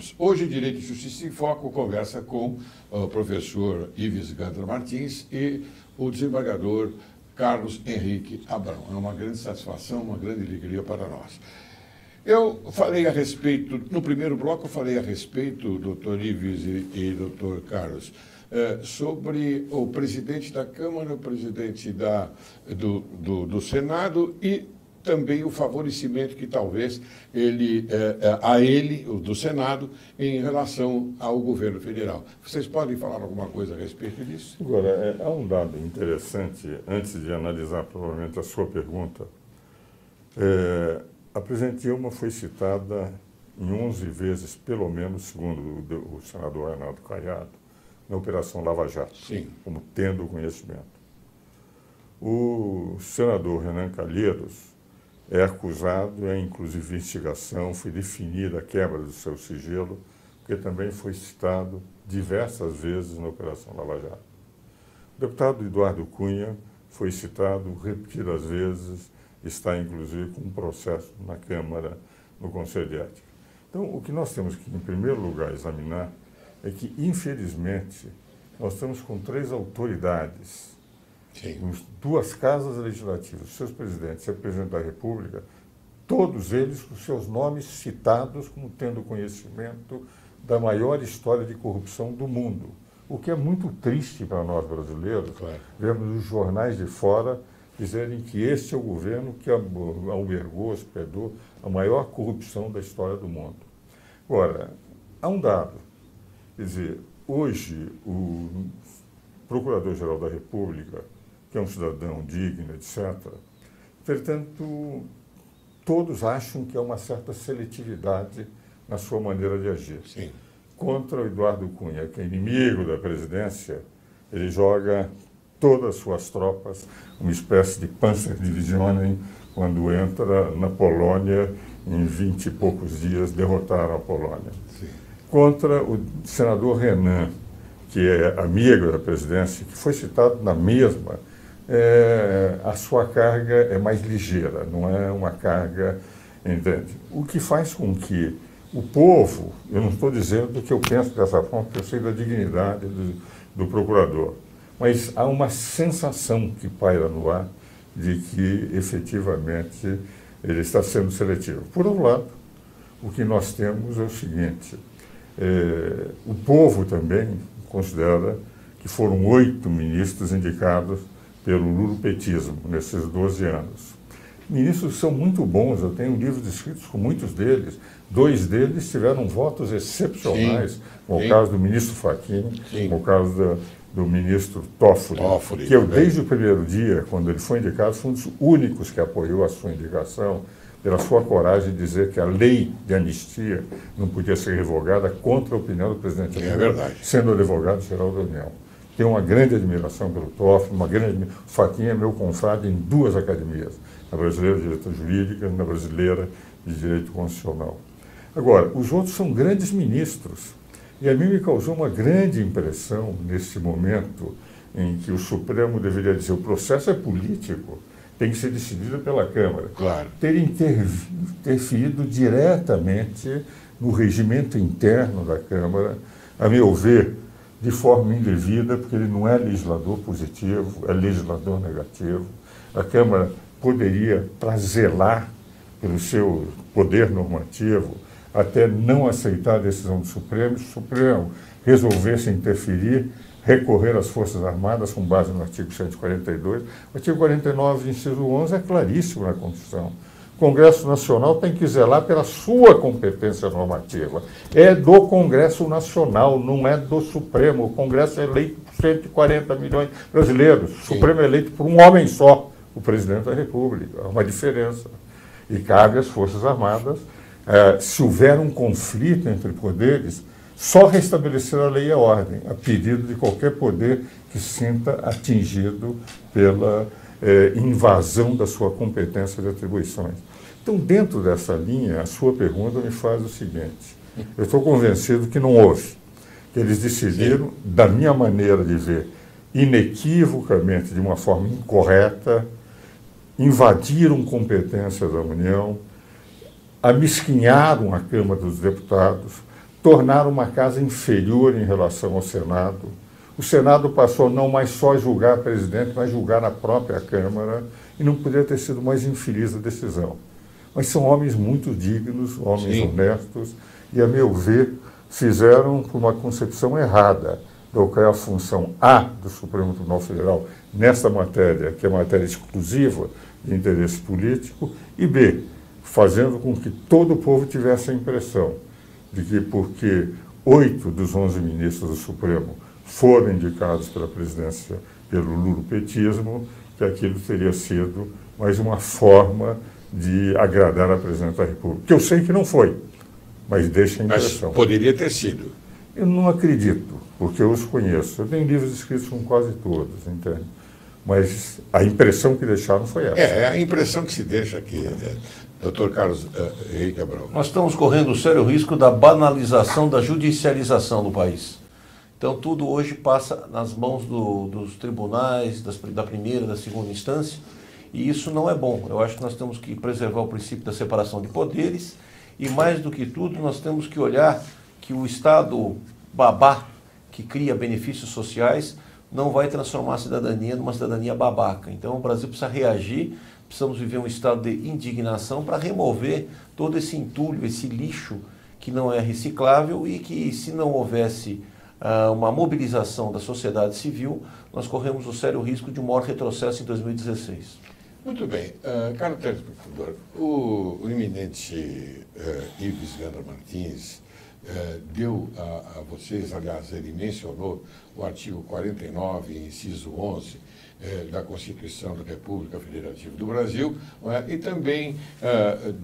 Carlos. Hoje, Direito e Justiça em Foco conversa com o professor Ives Gandra Martins e o desembargador Carlos Henrique Abrão. É uma grande satisfação, uma grande alegria para nós. Eu falei a respeito, no primeiro bloco, eu falei a respeito, doutor Ives e doutor Carlos, sobre o presidente da Câmara, o presidente do Senado e também o favorecimento que talvez o do Senado, em relação ao governo federal. Vocês podem falar alguma coisa a respeito disso? Agora, há um dado interessante, antes de analisar provavelmente a sua pergunta. A presidente Dilma foi citada em 11 vezes, pelo menos, segundo o senador Arnaldo Caiado, na Operação Lava Jato, sim, como tendo conhecimento. O senador Renan Calheiros é acusado, inclusive investigação, foi definida a quebra do seu sigilo, porque também foi citado diversas vezes na Operação Lava Jato. O deputado Eduardo Cunha foi citado repetidas vezes, está inclusive com um processo na Câmara, no Conselho de Ética. Então, o que nós temos que, em primeiro lugar, examinar é que, infelizmente, nós estamos com 3 autoridades, sim, duas casas legislativas, seus presidentes e o presidente da República, todos eles com seus nomes citados como tendo conhecimento da maior história de corrupção do mundo. O que é muito triste para nós brasileiros, claro, vemos os jornais de fora dizerem que este é o governo que albergou, hospedou a maior corrupção da história do mundo. Agora, há um dado, quer dizer, hoje o Procurador-Geral da República, que é um cidadão digno, etc., portanto, todos acham que há uma certa seletividade na sua maneira de agir. sim. Contra o Eduardo Cunha, que é inimigo da presidência, ele joga todas as suas tropas, uma espécie de Panzerdivisionen, quando entra na Polônia, em 20 e poucos dias, derrotaram a Polônia. Sim. Contra o senador Renan, que é amigo da presidência, que foi citado na mesma, a sua carga é mais ligeira, não é uma carga, entende? O que faz com que o povo, eu não estou dizendo que eu penso dessa forma, porque eu sei da dignidade do procurador, mas há uma sensação que paira no ar de que, efetivamente, ele está sendo seletivo. Por outro lado, o que nós temos é o seguinte, o povo também considera que foram 8 ministros indicados pelo lulopetismo nesses 12 anos. Ministros são muito bons, eu tenho livros escritos com muitos deles. 2 deles tiveram votos excepcionais, como o caso do ministro Fachin, como o caso do ministro Toffoli, que eu, desde o primeiro dia, quando ele foi indicado, fui um dos únicos que apoiou a sua indicação, pela sua coragem de dizer que a lei de anistia não podia ser revogada contra a opinião do presidente Lula, sendo advogado-geral da União. Tenho uma grande admiração pelo Toffoli, o Fachin é meu confrade em 2 academias, na Brasileira de Direito Jurídico e na Brasileira de Direito Constitucional. Agora, os outros são grandes ministros, e a mim me causou uma grande impressão nesse momento em que o Supremo deveria dizer o processo é político, tem que ser decidido pela Câmara. Claro. Ter interferido diretamente no regimento interno da Câmara, a meu ver, de forma indevida, porque ele não é legislador positivo, é legislador negativo. A Câmara poderia, para zelar pelo seu poder normativo, até não aceitar a decisão do Supremo, se o Supremo resolvesse interferir, recorrer às Forças Armadas com base no artigo 142. O artigo 49, inciso 11, é claríssimo na Constituição. O Congresso Nacional tem que zelar pela sua competência normativa. É do Congresso Nacional, não é do Supremo. O Congresso é eleito por 140 milhões de brasileiros. O Supremo é eleito por um homem só, o presidente da República. Há uma diferença. E cabe às Forças Armadas, se houver um conflito entre poderes, só restabelecer a lei e a ordem, a pedido de qualquer poder que se sinta atingido pela invasão da sua competência de atribuições. Então, dentro dessa linha, a sua pergunta me faz o seguinte: eu estou convencido que não houve. Eles decidiram, da minha maneira de ver, inequivocamente, de uma forma incorreta, invadiram competências da União, amesquinharam a Câmara dos Deputados, tornaram uma casa inferior em relação ao Senado. O Senado passou não mais só a julgar o presidente, mas julgar a própria Câmara, e não poderia ter sido mais infeliz a decisão. Mas são homens muito dignos, homens Sim. honestos, e, a meu ver, fizeram por uma concepção errada do que é a função A do Supremo Tribunal Federal nesta matéria, que é matéria exclusiva de interesse político, e B, fazendo com que todo o povo tivesse a impressão de que, porque 8 dos 11 ministros do Supremo foram indicados pela presidência pelo lulopetismo, que aquilo teria sido mais uma forma de agradar a presidente da República. Que eu sei que não foi, mas deixa a impressão. Mas poderia ter sido. Eu não acredito, porque eu os conheço. Eu tenho livros escritos com quase todos, entende? Mas a impressão que deixaram foi essa. É a impressão que se deixa aqui, Dr. Carlos Henrique Abrão. Nós estamos correndo o sério risco da banalização, da judicialização do país. Então, tudo hoje passa nas mãos dos tribunais, da primeira, da segunda instância, e isso não é bom. Eu acho que nós temos que preservar o princípio da separação de poderes e, mais do que tudo, nós temos que olhar que o Estado babá, que cria benefícios sociais, não vai transformar a cidadania numa cidadania babaca. Então, o Brasil precisa reagir, precisamos viver um estado de indignação para remover todo esse entulho, esse lixo que não é reciclável e que, se não houvesse uma mobilização da sociedade civil, nós corremos o sério risco de um maior retrocesso em 2016. Muito bem. Caro telespectador, o eminente Ives Gandra Martins deu a vocês, aliás, ele mencionou o artigo 49, inciso 11, da Constituição da República Federativa do Brasil, e também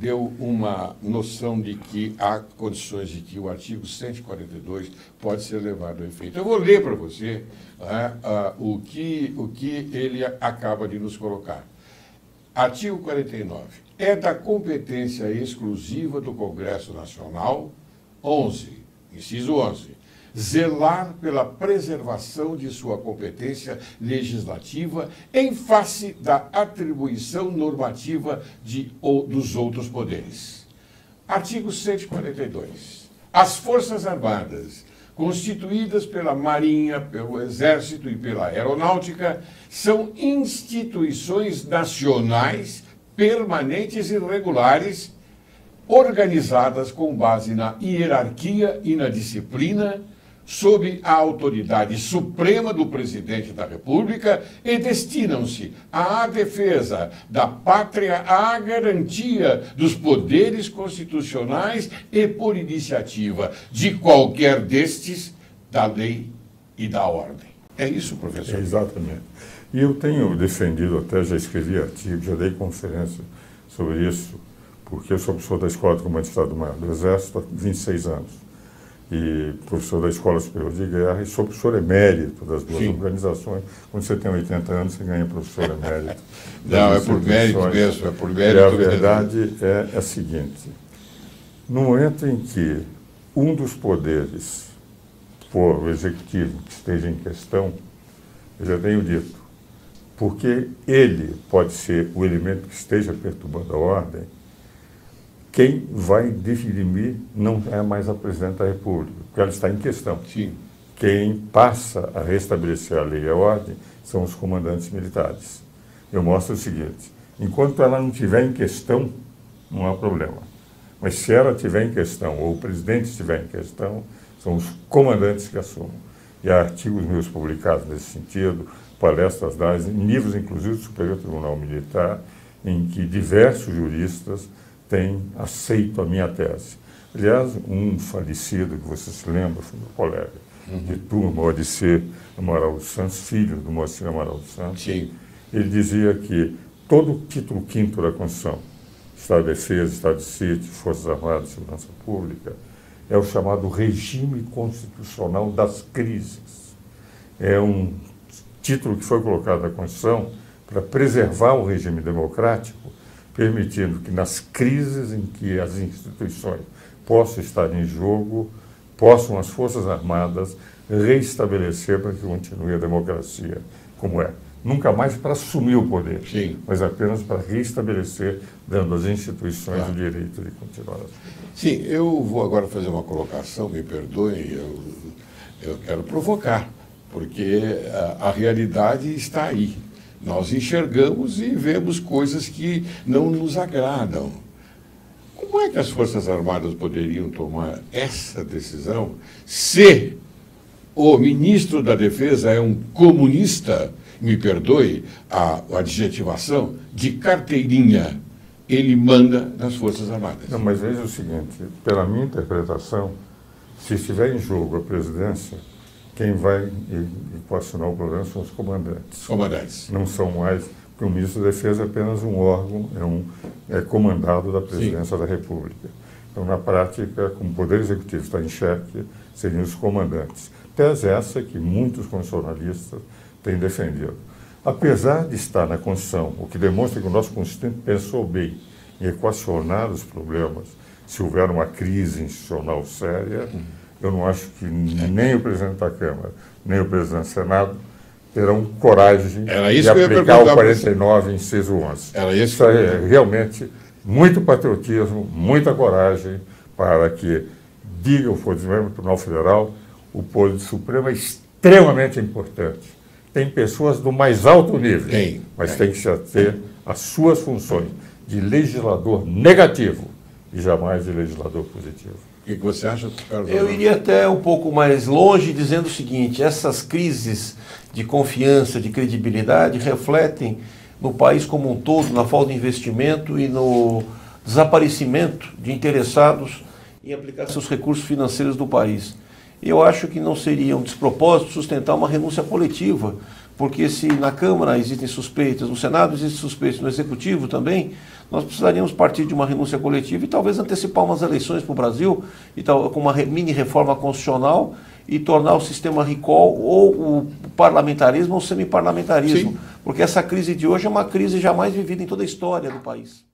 deu uma noção de que há condições de que o artigo 142 pode ser levado a efeito. Eu vou ler para você o que ele acaba de nos colocar. Artigo 49. É da competência exclusiva do Congresso Nacional, 11, inciso 11, zelar pela preservação de sua competência legislativa em face da atribuição normativa dos outros poderes. Artigo 142. As Forças Armadas, constituídas pela Marinha, pelo Exército e pela Aeronáutica, são instituições nacionais permanentes e regulares, organizadas com base na hierarquia e na disciplina, sob a autoridade suprema do Presidente da República e destinam-se à defesa da pátria, à garantia dos poderes constitucionais e, por iniciativa de qualquer destes, da lei e da ordem. É isso, professor? É exatamente. E eu tenho defendido, até já escrevi artigo, já dei conferência sobre isso, porque eu sou professor da Escola de Comando de Estado-Maior do Exército há 26 anos. E professor da Escola Superior de Guerra, e sou professor emérito das duas organizações. Quando você tem 80 anos, você ganha professor emérito. Não, é por mérito mesmo, é por mérito mesmo. E a verdade é a seguinte: no momento em que um dos poderes for o executivo que esteja em questão, eu já tenho dito, porque ele pode ser o elemento que esteja perturbando a ordem, quem vai dirimir não é mais a Presidente da República, porque ela está em questão. Sim. Quem passa a restabelecer a lei e a ordem são os comandantes militares. Eu mostro o seguinte: enquanto ela não estiver em questão, não há problema. Mas se ela estiver em questão, ou o presidente estiver em questão, são os comandantes que assumem. E há artigos meus publicados nesse sentido, palestras dadas, em livros inclusive do Superior Tribunal Militar, em que diversos juristas têm aceito a minha tese. Aliás, um falecido, que você se lembra, foi meu colega de turma, o Odisseu Amaral dos Santos, filho do Moacir Amaral dos Santos. Sim. Ele dizia que todo o título 5º da Constituição, Estado de Defesa, Estado de Sítio, Forças Armadas e Segurança Pública, é o chamado regime constitucional das crises. É um título que foi colocado na Constituição para preservar o regime democrático, permitindo que nas crises em que as instituições possam estar em jogo, possam as Forças Armadas reestabelecer para que continue a democracia como é. nunca mais para assumir o poder, Sim. mas apenas para restabelecer, dando às instituições Claro. o direito de continuar. Sim, eu vou agora fazer uma colocação, me perdoem, eu quero provocar, porque a realidade está aí. Nós enxergamos e vemos coisas que não nos agradam. Como é que as Forças Armadas poderiam tomar essa decisão se o ministro da Defesa é um comunista, me perdoe a adjetivação, de carteirinha? Ele manda nas Forças Armadas. Não, mas veja o seguinte, pela minha interpretação, se estiver em jogo a presidência, quem vai equacionar o problema são os comandantes. Os comandantes. Não são mais, porque o ministro da Defesa é apenas um órgão, é comandado da presidência da República. Então, na prática, como o Poder Executivo está em xeque, seriam os comandantes. Tese essa que muitos constitucionalistas têm defendido. Apesar de estar na Constituição, o que demonstra que o nosso Constituinte pensou bem em equacionar os problemas, se houver uma crise institucional séria, eu não acho que nem o presidente da Câmara, nem o presidente do Senado terão coragem de aplicar o 49, inciso 11. Isso é realmente muito patriotismo, muita coragem para que diga o mesmo Tribunal Federal, o Poder Supremo é extremamente importante. Tem pessoas do mais alto nível, mas tem que se ater às suas funções de legislador negativo e jamais de legislador positivo. O que você acha, Carlos? Eu iria até um pouco mais longe dizendo o seguinte: essas crises de confiança, de credibilidade refletem no país como um todo, na falta de investimento e no desaparecimento de interessados em aplicar seus recursos financeiros do país. Eu acho que não seria um despropósito sustentar uma renúncia coletiva, porque se na Câmara existem suspeitas, no Senado existem suspeitas, no Executivo também, nós precisaríamos partir de uma renúncia coletiva e talvez antecipar umas eleições para o Brasil, e com uma mini reforma constitucional, e tornar o sistema recall ou o parlamentarismo ou o semiparlamentarismo, porque essa crise de hoje é uma crise jamais vivida em toda a história do país.